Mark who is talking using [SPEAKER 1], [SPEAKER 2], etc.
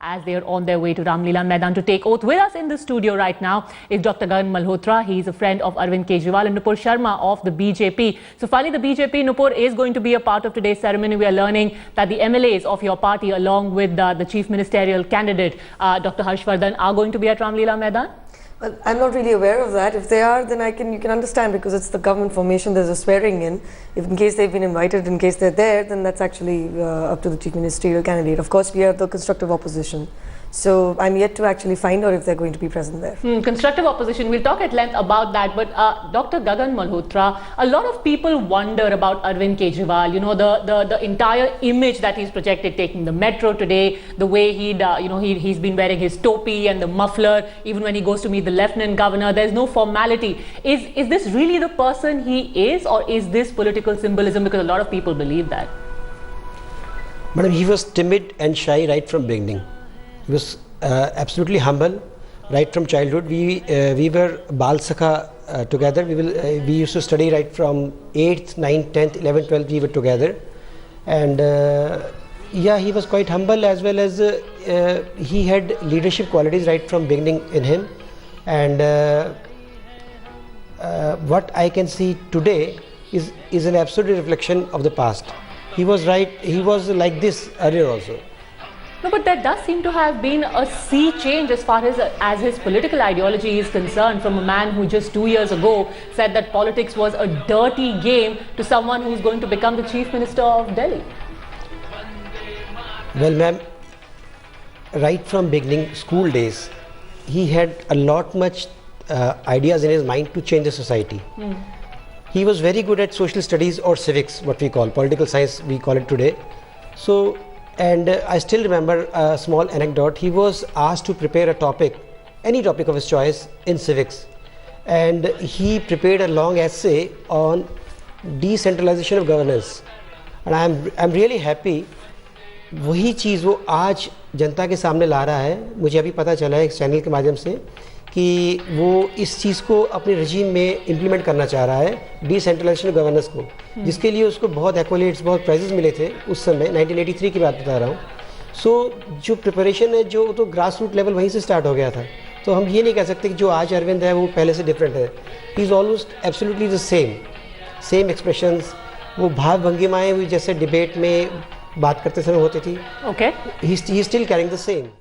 [SPEAKER 1] as they are on their way to Ramlila Maidan to take oath. With us in the studio right now is Dr. Gagan Malhotra. He is a friend of Arvind Kejriwal and Nupur Sharma of the BJP. So finally the BJP, Nupur, is going to be a part of today's ceremony. We are learning that the MLAs of your party along with the chief ministerial candidate, Dr. Harshvardhan, are going to be at Ramlila Maidan.
[SPEAKER 2] Well, I'm not really aware of that. If they are, then you can understand, because it's the government formation, there's a swearing in. If in case they've been invited, in case they're there, then that's actually up to the chief ministerial candidate. Of course, we are the constructive opposition. So I'm yet to actually find out if they're going to be present there.
[SPEAKER 1] Constructive opposition, we'll talk at length about that. But Dr. Gagan Malhotra, a lot of people wonder about Arvind Kejriwal, you know, the entire image that he's projected, taking the metro today, the way he's been wearing his topi and the muffler, even when he goes to meet the lieutenant governor, there's no formality. Is this really the person he is, or is this political symbolism? Because a lot of people believe that.
[SPEAKER 3] Madam, he was timid and shy right from beginning. He was absolutely humble right from childhood. We were Bal Sakha together. We used to study right from 8th, 9th, 10th, 11th, 12th. We were together, and yeah, he was quite humble, as well as he had leadership qualities right from beginning in him. And what I can see today is an absolute reflection of the past. He was right. He was like this earlier also.
[SPEAKER 1] No, but there does seem to have been a sea change as far as his political ideology is concerned, from a man who just 2 years ago said that politics was a dirty game to someone who's going to become the Chief Minister of Delhi.
[SPEAKER 3] Well, ma'am, right from beginning, school days, he had a lot much ideas in his mind to change the society. He was very good at social studies or civics, what we call political science, we call it today. So. And I still remember a small anecdote. He was asked to prepare a topic, any topic of his choice, in civics. And he prepared a long essay on decentralization of governance. And I'm really happy. वही चीज़ वो आज जनता के सामने ला रहा है. मुझे अभी पता चला है इस चैनल के माध्यम से कि वो इस चीज़ को अपने रजीम में इम्प्लीमेंट करना चाह रहा है, डिसेंट्रलाइजेशन ऑफ गवर्नेंस को, जिसके लिए उसको बहुत एक्वॉलेट्स, बहुत प्राइजेस मिले थे उस समय. 1983 की बात बता रहा हूँ. सो जो प्रिपरेशन है, जो तो ग्रास रूट लेवल वहीं से स्टार्ट हो गया था. तो हम ये नहीं कह सकते कि जो आज अरविंद है वो पहले से डिफरेंट है. He is almost absolutely the same expressions, वो भाव भंगिमाएँ हुई जैसे डिबेट में बात करते समय होती थी.
[SPEAKER 1] Okay,
[SPEAKER 3] he still carrying the same.